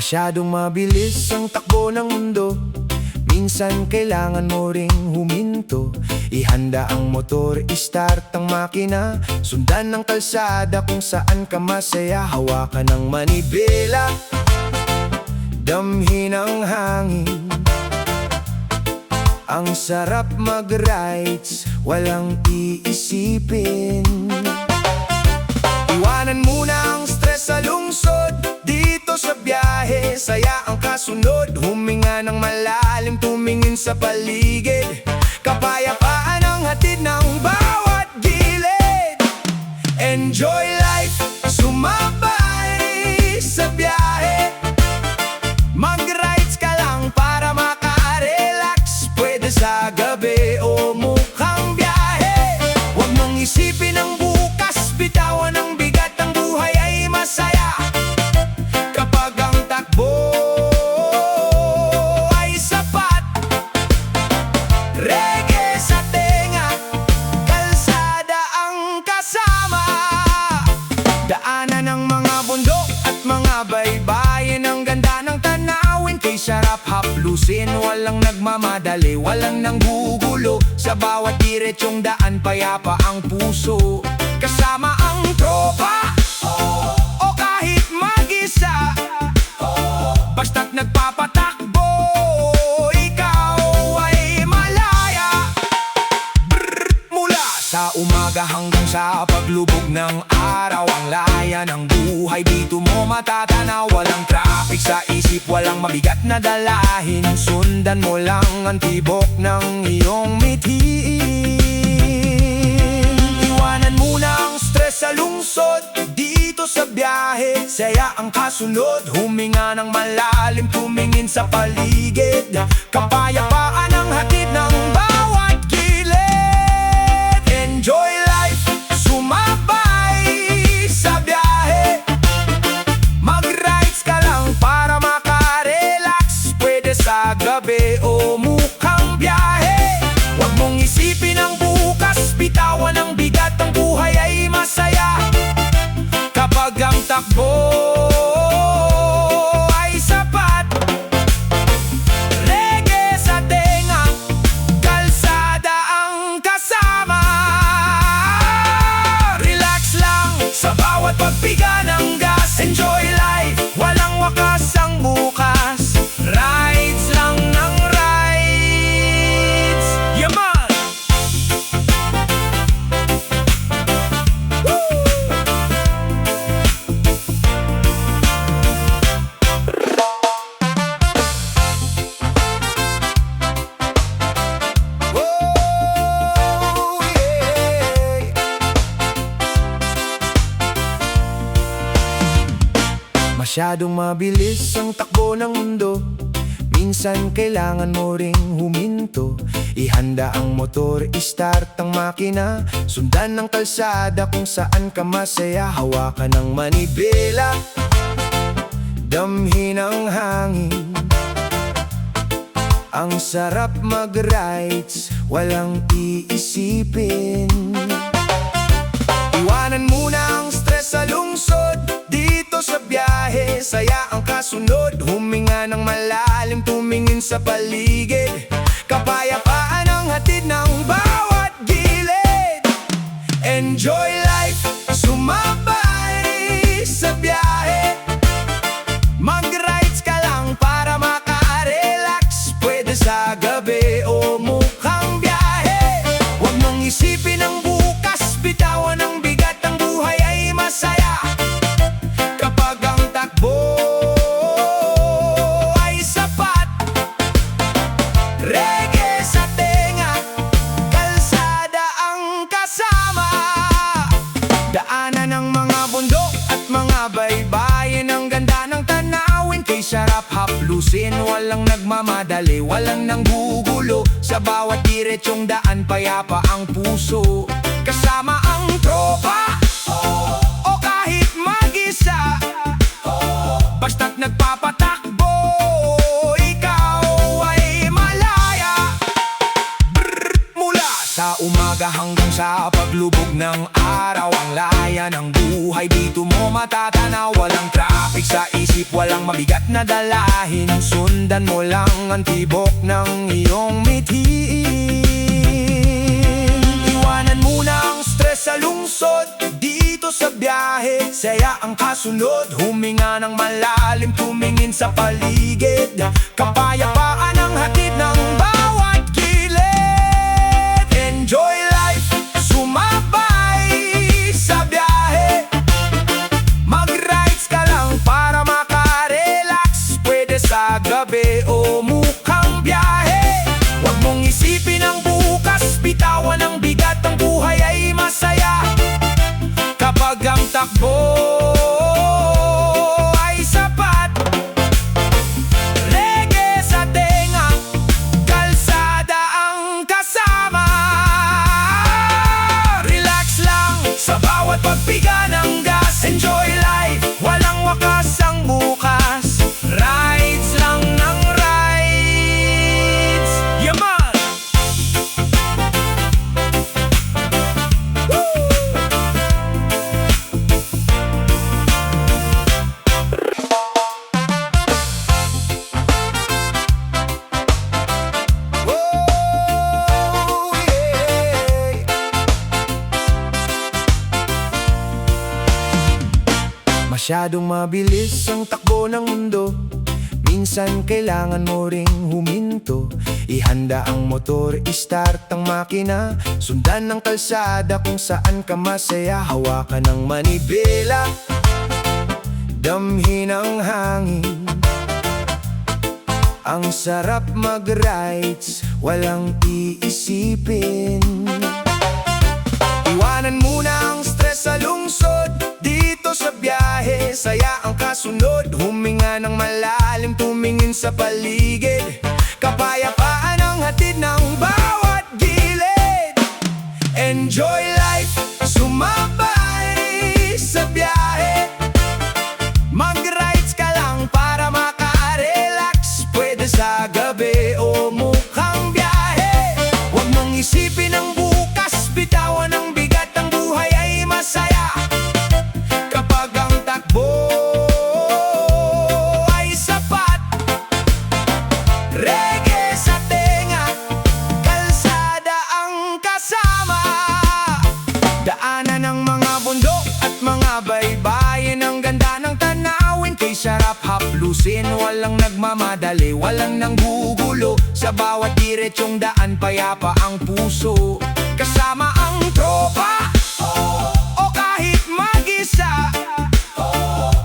Masyadong mabilis ang takbo ng mundo. Minsan kailangan mo ring huminto. Ihanda ang motor, i-start ang makina. Sundan ng kalsada kung saan ka masaya. Hawakan ng manibela, damhin ang hangin. Ang sarap mag-rides, walang iisipin. Iwanan muna ang stress sa lungsod. Dito sa biyahe, saya ang kasunod. Huminga ng malalim, tumingin sa paligid. Kapayapaan ang hatid ng bawat gilid. Enjoy life, sumabay sa biyahe. Mag-rides ka lang para maka-relax. Pwede sa gabi o mukhang biyahe. Huwag mong isipin ang bukas, bitawan ang bigat. Ang buhay ay masaya kapag ang takbo ay sapat. Reggae sa tenga, kalsada ang kasama. Daanan ng mga bundok at mga baybayin. Ang ganda ng tanawin, kay sarap haplusin. Walang nagmamadali, walang nanggugulo. Sa bawat diretsyong daan, payapa ang puso. Kasama ang tropa o kahit mag-isa, basta't nagpapatakbo, ikaw ay malaya. Mula sa umaga hanggang sa paglubog ng araw, ang laya ng buhay dito mo matatanaw. Walang traffic sa isip, walang mabigat na dalahin. Sundan mo lang ang tibok ng iyong mithiin. Iwanan muna ang stress sa lungsod. Dito sa biyahe, saya ang kasunod. Huminga ng malalim, tumingin sa paligid. Kapayapaan ang hatid ng bawat gilid. Enjoy life, sumabay sa biyahe. Mag-rides ka lang para maka-relax. Pwede sa gabi o mukhang biyahe. Huwag mong isipin ang bukas, bitawan ang bigat. Ang buhay ay masaya kapag ang takbo ay sapat. Reggae sa tenga, kalsada ang kasama. Relax lang sa bawat pagpiga ng gas. Enjoy life, walang wakas ang bukas. Rides lang ng rides. Yaman! Masyadong mabilis ang takbo ng mundo. Minsan kailangan mo ring huminto. Ihanda ang motor, i-start ang makina. Sundan ng kalsada kung saan ka masaya. Hawakan ng manibela, damhin ang hangin. Ang sarap mag-rides, walang iisipin. Iwanan muna ang stress sa lungsod. Dito sa biyahe, saya ang kasunod. Huminga ng malalim, tumingin sa paligid. Kapayapaan ang hatid ng bawat gilid. Enjoy life, sumabay sa biyahe. Mag-rides ka lang para maka-relax. Pwede sa gabi o mukhang biyahe. Huwag mong isipin ang bukas, bitawan ang bigat. Ang buhay ay masaya kapag ang takbo ay sapat. Reggae sa tenga, kalsada ang kasama. Daanan ng mga bundok at mga baybayin. Ang ganda ng tanawin, kay sarap haplusin. Walang nagmamadali, walang nanggugulo. Sa bawat diretsyong daan, payapa ang puso. Kasama ang tropa o kahit mag-isa, basta't nagpapatakbo, ikaw ay malaya. Mula sa umaga umaga hanggang sa paglubog ng araw. Ang laya ng buhay dito mo matatanaw. Walang traffic sa isip, walang mabigat na dalahin. Sundan mo lang ang tibok ng iyong mithiin. Iwanan mo na ang stress sa lungsod, dito sa biyahe saya ang kasunod. Huminga ng malalim, tumingin sa paligid. Kapayapaan ang hatid ng bawat gilid. Enjoy life, sumabay sa biyahe. Mag-rides ka lang para makarelax. Pwede sa gabi o mukhang biyahe. Huwag mong isipin ang bukas, bitawan ang bigat. Ang buhay ay masaya kapag ang takbo ay sapat. Reggae sa tenga, kalsada ang kasama. Relax lang sa bawat pagpiga ng gas. Enjoy life, walang wakas ang bukas. Rides lang ng rides. Yaman! Masyadong mabilis ang takbo ng mundo. Minsan kailangan mo ring huminto. Ihanda ang motor, i-start ang makina. Sundan ng kalsada kung saan ka masaya. Hawakan ng manibela, damhin ang hangin. Ang sarap mag-rides, walang iisipin. Iwanan muna ang stress sa lungsod, dito sa biyahe saya ang kasunod. Huminga ng malalim, tumingin sa paligid. Kapayapaan ang hatid ng bawat gilid. Enjoy life, sumabay sa biyahe. Mag-rides ka lang para makarelax. Pwede sa gabi o mukhang biyahe. Huwag mong isipin ang bukas, bitawan ang bigat. Ang buhay ay masaya kapag ang takbo ay sapat. Reggae sa tenga, kalsada ang kasama. Daanan ng mga bundok at mga baybayin. Ang ganda ng tanawin, kay sarap haplusin. Walang nagmamadali, walang nanggugulo. Sa bawat diretsong daan, payapa ang puso. Kasama ang tropa o kahit mag-isa,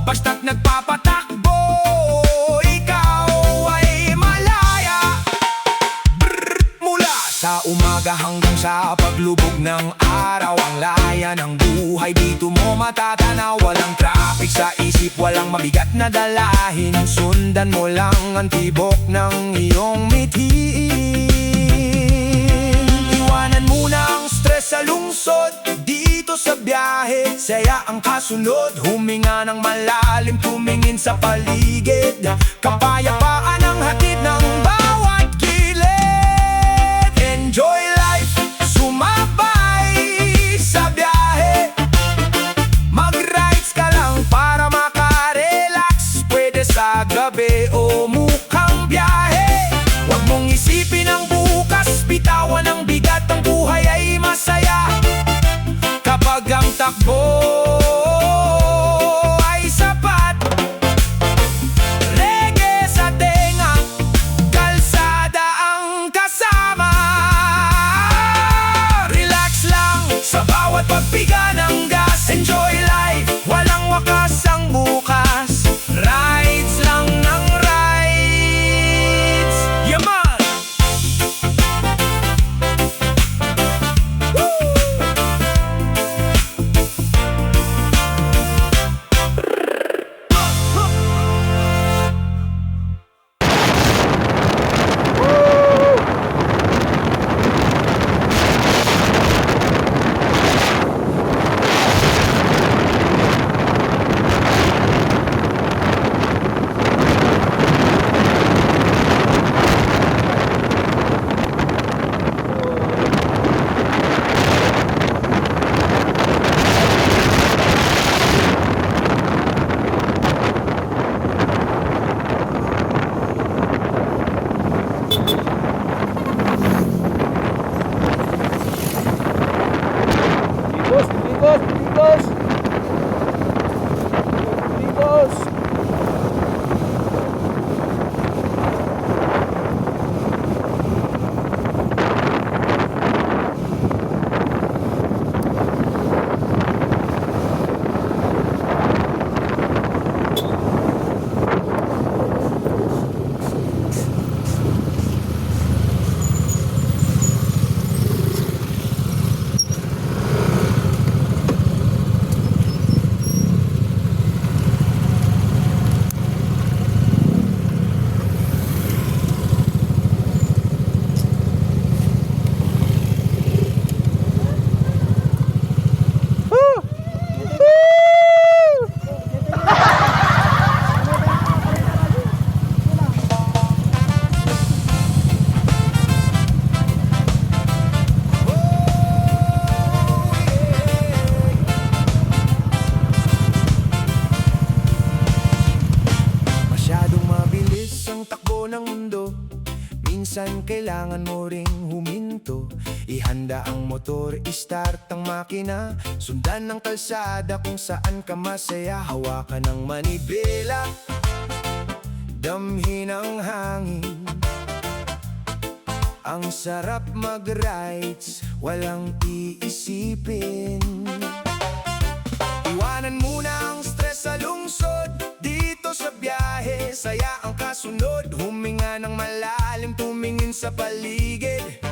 basta't nagpapatakbo, ikaw ay malaya. Mula sa umaga hanggang sa paglubog ng araw. Ang laya ng buhay dito mo matatanaw. Walang traffic sa isip, walang mabigat na dalahin. Sundan mo lang ang tibok ng iyong mithiin. Iwanan muna ang stress sa lungsod, dito sa biyahe saya ang kasunod. Huminga ng malalim, tumingin sa paligid. Kapayapaan ang hatid ng bawat gilid. Enjoy life, sumabay sa biyahe. Mag-rides ka lang para makarelax. Pwede sa gabi o mukhang biyahe. Huwag mong isipin ang bukas, bitawan ang bigat. Ang buhay ay masaya kapag ang takbo ay sapat. Reggae sa tenga, ng mundo. Minsan kailangan mo ring huminto. Ihanda ang motor, i-start ang makina. Sundan ng kalsada kung saan ka masaya. Hawakan ng manibela, damhin ang hangin. Ang sarap mag-rides, walang iisipin. Iwanan muna ang stress sa lungsod. Dito sa biyahe, saya ang kasunod. Huminga ng malalim, tumingin sa paligid.